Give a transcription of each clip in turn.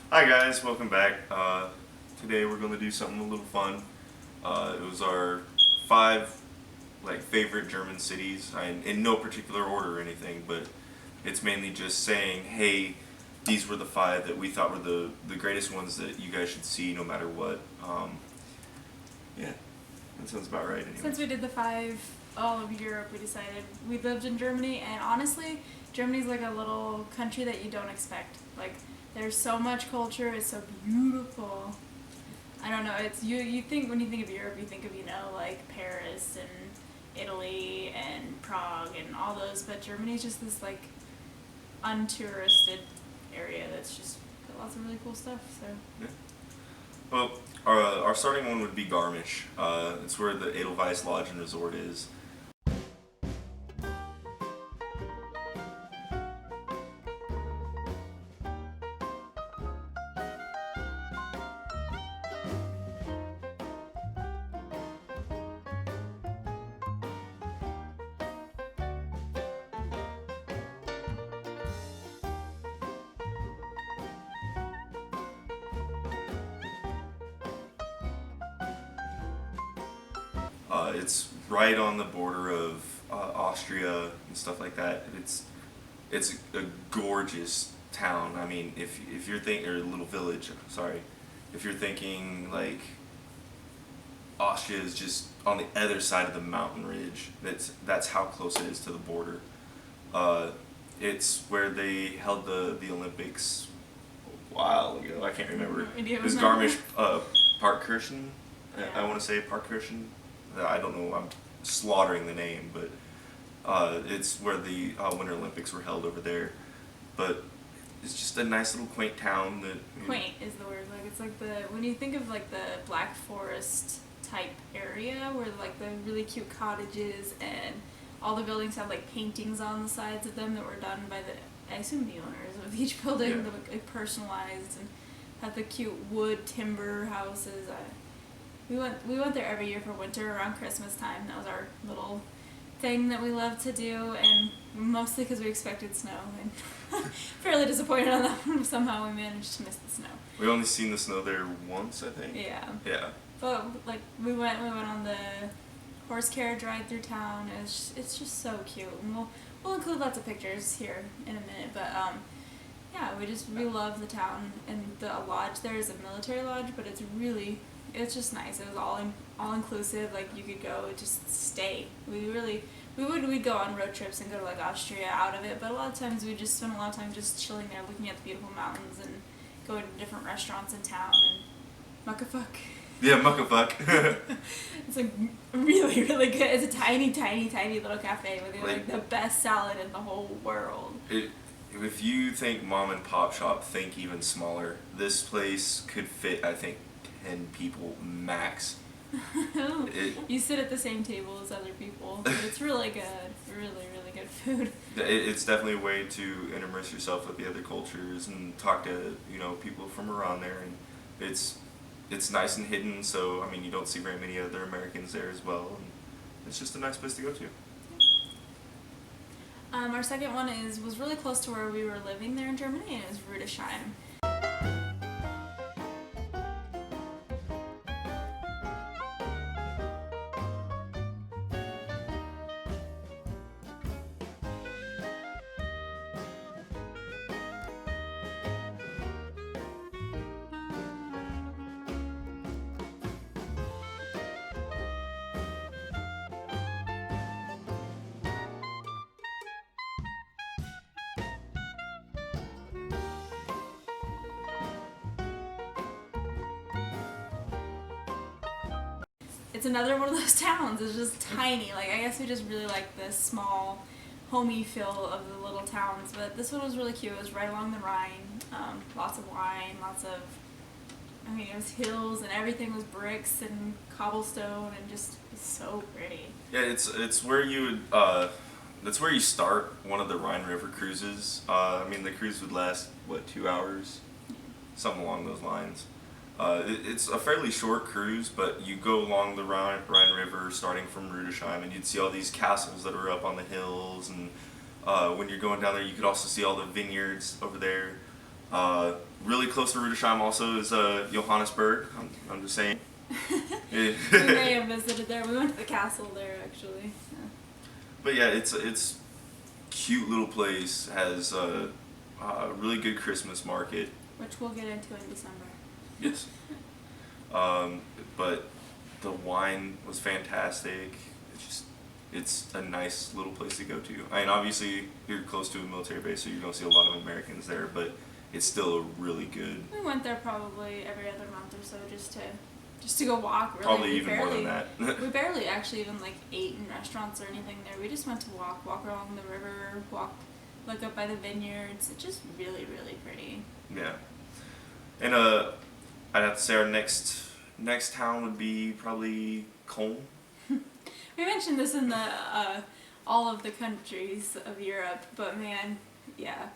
Hi guys, welcome back. Today we're going to do something a little fun. It was our five favorite German cities, in no particular order or anything, but it's mainly just saying, hey, these were the five that we thought were the greatest ones that you guys should see no matter what. Yeah, that sounds about right. Anyway. Since we did the five all of Europe, we decided we lived in Germany, and honestly, Germany's like a little country that you don't expect. Like, there's so much culture, it's so beautiful. I don't know, it's you think when you think of Europe, you think of, like Paris and Italy and Prague and all those, but Germany's just this like untouristed area that's just got lots of really cool stuff. So Yeah. Well, our starting one would be Garmisch. It's where the Edelweiss Lodge and Resort is. It's right on the border of Austria and stuff like that. It's a gorgeous town. I mean, if you're thinking, or a little village, sorry, if you're thinking like Austria is just on the other side of the mountain ridge. That's how close it is to the border. Uh, it's where they held the Olympics a while ago. I can't remember. It was Garmisch Parkkirchen. I want to say Parkkirchen. I don't know. I'm slaughtering the name, but it's where the Winter Olympics were held over there. But it's just a nice little quaint town that. quaint is the word. Like, it's like when you think of like the Black Forest type area where like the really cute cottages and all the buildings have like paintings on the sides of them that were done by I assume the owners of each building, Yeah. that were like personalized and had the cute wood timber houses. We went there every year for winter around Christmas time. That was our little thing that we loved to do, and mostly because we expected snow, and fairly disappointed on that one. Somehow we managed to miss the snow. We only seen the snow there once, I think. Yeah. Yeah. But like we went on the horse carriage ride through town. It's just so cute, and we'll include lots of pictures here in a minute. But yeah, we love the town, and the lodge there is a military lodge, but it's just nice. It was all inclusive. Like, you could go just stay. We'd go on road trips and go to like Austria out of it, but a lot of times we just spend a lot of time just chilling there, looking at the beautiful mountains and going to different restaurants in town and muckafuck. Yeah, Muckafuck. It's like really, really good. It's a tiny, tiny, tiny little cafe with like the best salad in the whole world. If you think mom and pop shop, think even smaller. This place could fit, I think, 10 people max. You sit at the same table as other people, but it's really good. Really, really good food. It's definitely a way to immerse yourself with the other cultures and talk to people from around there, and it's nice and hidden. So I mean, you don't see very many other Americans there as well, and it's just a nice place to go to. Our second one was really close to where we were living there in Germany, and it was Rudesheim. It's another one of those towns. It's just tiny. Like, I guess we just really like the small, homey feel of the little towns. But this one was really cute. It was right along the Rhine. Lots of wine, it was hills, and everything was bricks and cobblestone, and just so pretty. Yeah, it's where that's where you start one of the Rhine River cruises. I mean, the cruise would last 2 hours, something along those lines. It's a fairly short cruise, but you go along the Rhine River starting from Rudesheim, and you'd see all these castles that are up on the hills, and when you're going down there, you could also see all the vineyards over there. really close to Rudesheim also is Johannesburg. I'm just saying. We may have visited there. We went to the castle there actually. Yeah. But yeah, it's cute little place. Has a really good Christmas market. Which we'll get into in December. Yes. But the wine was fantastic. It's a nice little place to go to. I mean, obviously you're close to a military base, so you're gonna see a lot of Americans there, but it's still a really good. We went there probably every other month or so just to go walk. Really. Probably even more than that. We barely actually even like ate in restaurants or anything there. We just went to walk along the river, look up by the vineyards. It's just really, really pretty. Yeah. And I'd have to say our next town would be probably Cologne. We mentioned this in the all of the countries of Europe, but man, yeah.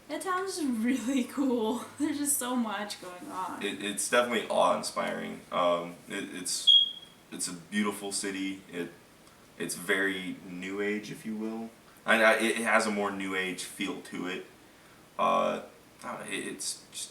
The town's just really cool. There's just so much going on. It's definitely awe-inspiring. It's a beautiful city. It's very new age, if you will. And it has a more new age feel to it. It's just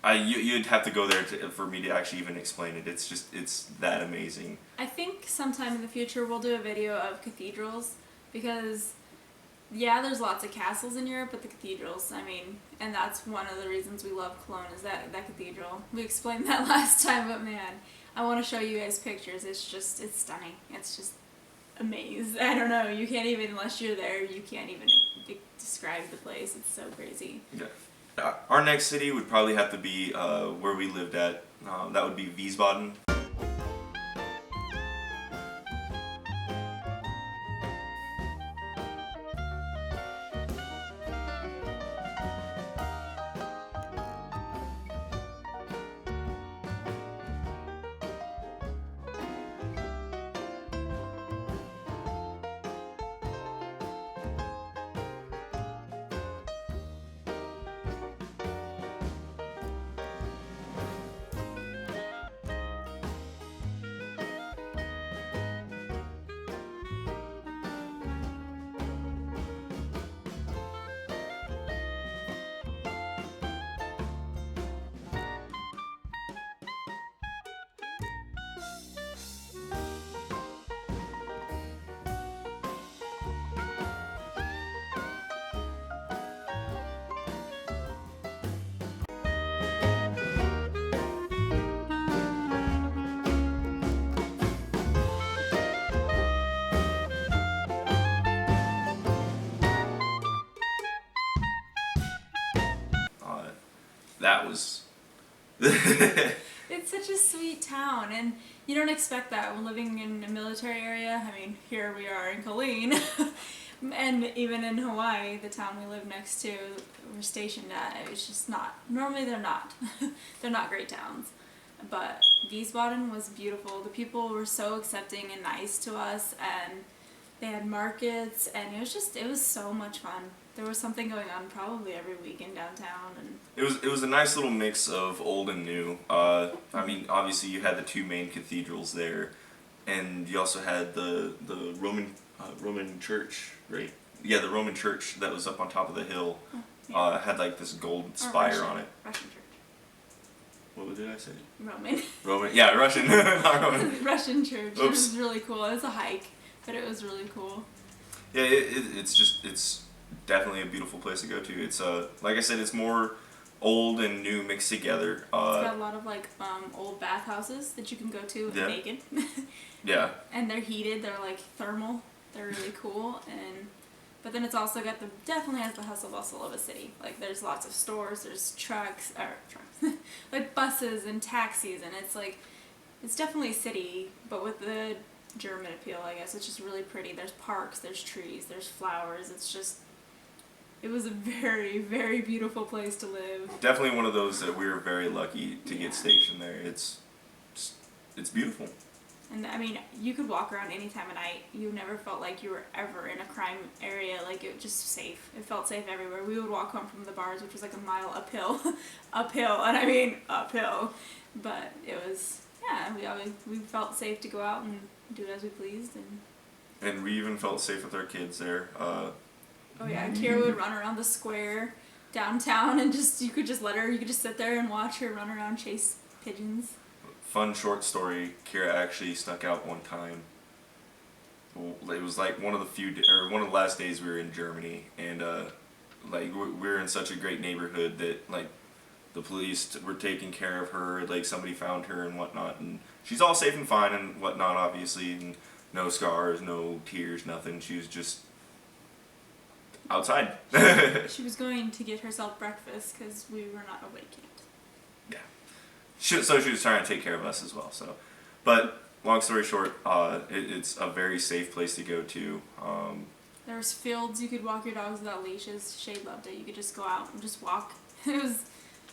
you'd have to go there for me to actually even explain it. It's that amazing. I think sometime in the future we'll do a video of cathedrals because. Yeah, there's lots of castles in Europe, but the cathedrals, I mean, and that's one of the reasons we love Cologne is that cathedral. We explained that last time, but man, I want to show you guys pictures. It's stunning. It's just amazing. I don't know, you can't even, unless you're there, you can't even describe the place. It's so crazy. Yeah. Our next city would probably have to be where we lived at. That would be Wiesbaden. That was. It's such a sweet town, and you don't expect that when living in a military area. I mean, here we are in Colleen, and even in Hawaii, the town we live next to, we're stationed at, it's just not, normally they're not. They're not great towns. But Wiesbaden was beautiful. The people were so accepting and nice to us, and they had markets, and it was so much fun. There was something going on probably every weekend downtown, and it was a nice little mix of old and new. I mean, obviously you had the two main cathedrals there, and you also had the Roman church, right? Yeah, the Roman church that was up on top of the hill. yeah. Had like this gold spire on it. Russian church. What did I say? Roman. Yeah, Russian, not Roman. Russian church. Oops. It was really cool. It was a hike, but it was really cool. Yeah, it's definitely a beautiful place to go to. It's like I said, it's more old and new mixed together. It's got a lot of like old bathhouses that you can go to Yeah. naked. Yeah. And they're heated. They're like thermal. They're really cool. But then it's also got definitely has the hustle bustle of a city. Like there's lots of stores. There's trucks, like buses and taxis, and it's definitely a city, but with the German appeal, I guess. It's just really pretty. There's parks. There's trees. There's flowers. It was a very, very beautiful place to live. Definitely one of those that we were very lucky to get stationed there. It's beautiful. And I mean, you could walk around any time of night. You never felt like you were ever in a crime area. Like, it was just safe. It felt safe everywhere. We would walk home from the bars, which was like a mile uphill, uphill, and I mean uphill. But it was, yeah, we felt safe to go out and do it as we pleased. And we even felt safe with our kids there. Oh yeah, Kira would run around the square downtown, and you could just sit there and watch her run around, chase pigeons. Fun short story. Kira actually snuck out one time. It was like one of the last days we were in Germany, and like we were in such a great neighborhood that like the police were taking care of her. Like somebody found her and whatnot, and she's all safe and fine and whatnot, obviously, and no scars, no tears, nothing. She was just outside. She was going to get herself breakfast because we were not awake yet. So she was trying to take care of us as well. So, but long story short, it's a very safe place to go to. There was fields you could walk your dogs without leashes. Shade loved it. You could just go out and just walk. It was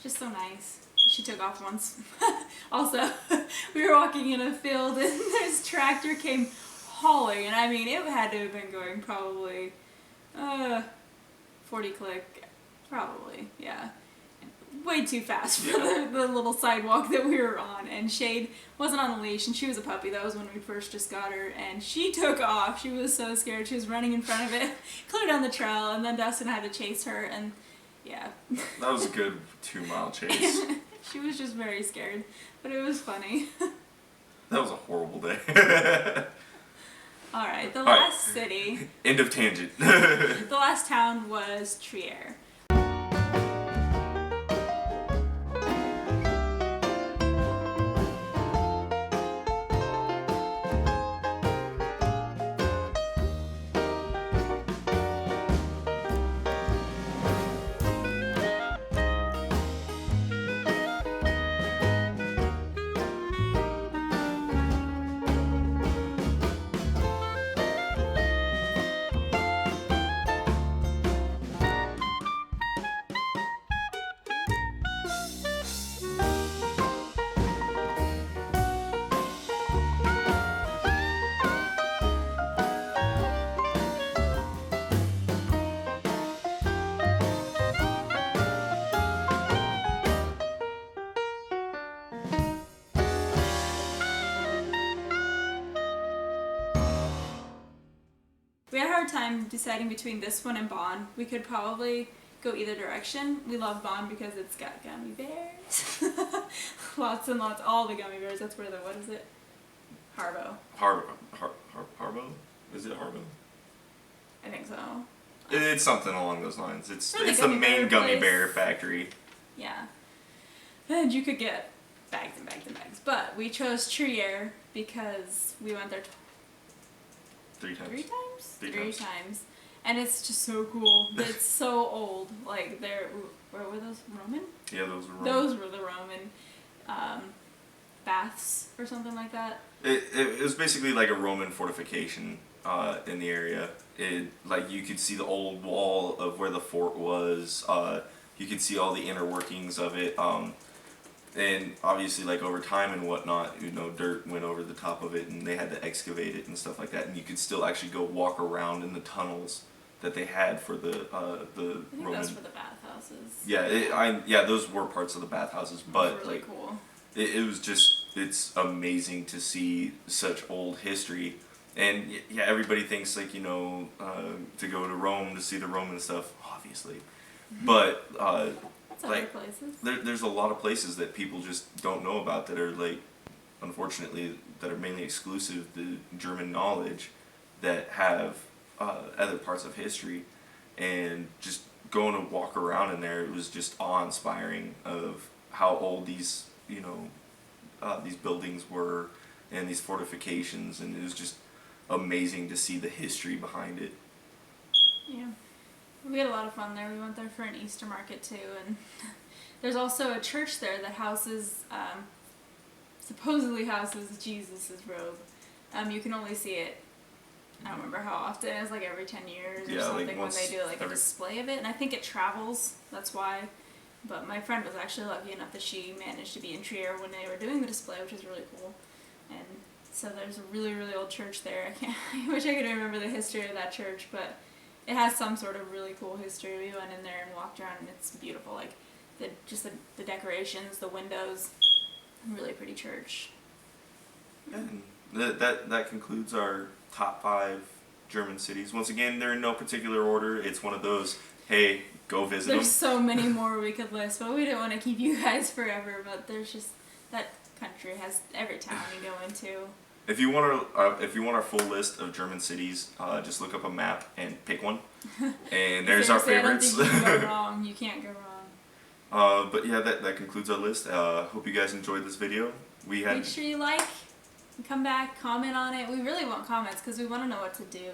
just so nice. She took off once. Also, we were walking in a field and this tractor came hauling, and I mean, it had to have been going probably 40 click, probably, yeah. Way too fast for the little sidewalk that we were on, and Shade wasn't on a leash, and she was a puppy. That was when we first just got her, and she took off. She was so scared. She was running in front of it, clear down the trail, and then Dustin had to chase her, and yeah. That was a good 2-mile chase. She was just very scared, but it was funny. That was a horrible day. Alright, the last city. End of tangent. The last town was Trier. We had a hard time deciding between this one and Bonn. We could probably go either direction. We love Bonn because it's got gummy bears. Lots and lots, all the gummy bears. That's where what is it? Harbo. Harbo? Is it Harbo? I think so. It's something along those lines. It's Or the the gummy main bear gummy place. bear factory. Yeah. And you could get bags and bags and bags. But we chose Trier because we went there 3 times. Three times. And it's just so cool. It's so old. Like, where were those? Roman? Yeah, those were Roman. Those were the Roman baths or something like that. It was basically like a Roman fortification in the area. Like you could see the old wall of where the fort was. You could see all the inner workings of it. And obviously, like over time and whatnot, dirt went over the top of it, and they had to excavate it and stuff like that. And you could still actually go walk around in the tunnels that they had for the I think Roman. those were the bathhouses. Yeah, those were parts of the bathhouses, but really like cool. it was just, it's amazing to see such old history. And yeah, everybody thinks like to go to Rome to see the Roman stuff, obviously, but Other places. there's a lot of places that people just don't know about that are like, unfortunately, that are mainly exclusive to German knowledge, that have other parts of history, and just going to walk around in there, it was just awe-inspiring of how old these these buildings were and these fortifications, and it was just amazing to see the history behind it. Yeah. We had a lot of fun there. We went there for an Easter market too, and there's also a church there that supposedly houses Jesus' robe. You can only see it, I don't remember how often, it's like every 10 years or something, like when they do like a display of it, and I think it travels, that's why. But my friend was actually lucky enough that she managed to be in Trier when they were doing the display, which is really cool. And So there's a really, really old church there. I wish I could remember the history of that church, but it has some sort of really cool history. We went in there and walked around, and it's beautiful. Like the decorations, the windows, really pretty church. And that concludes our top 5 German cities. Once again, they're in no particular order. It's one of those, hey, go visit them. There's so many more we could list, but we didn't want to keep you guys forever. But there's just that country has every town you go into. If you want our full list of German cities, just look up a map and pick one. And there's our favorites. I don't think you can go wrong. You can't go wrong. But yeah, that concludes our list. Hope you guys enjoyed this video. Make sure you like, come back, comment on it. We really want comments because we want to know what to do.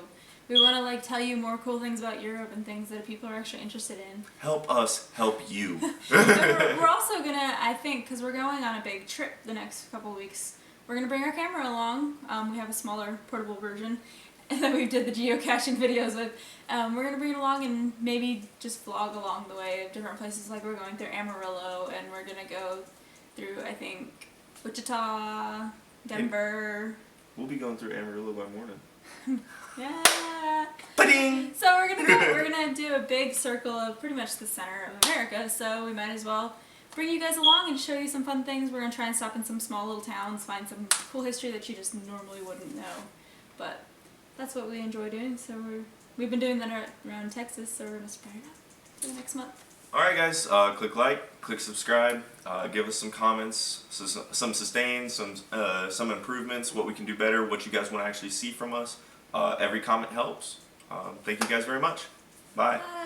We want to tell you more cool things about Europe and things that people are actually interested in. Help us help you. we're also gonna, I think, because we're going on a big trip the next couple weeks. We're gonna bring our camera along. We have a smaller portable version that we did the geocaching videos with. We're gonna bring it along and maybe just vlog along the way of different places. Like we're going through Amarillo, and we're gonna go through, I think, Wichita, Denver. We'll be going through Amarillo by morning. Yeah. Ba-ding! So we're gonna do a big circle of pretty much the center of America. So we might as well bring you guys along and show you some fun things. We're gonna try and stop in some small little towns, find some cool history that you just normally wouldn't know. But that's what we enjoy doing. So we've been doing that around Texas. So we're gonna spread it out for the next month. Alright guys, click like, click subscribe, give us some comments, some sustains, some improvements, what we can do better, what you guys want to actually see from us. Every comment helps. Thank you guys very much. Bye. Bye.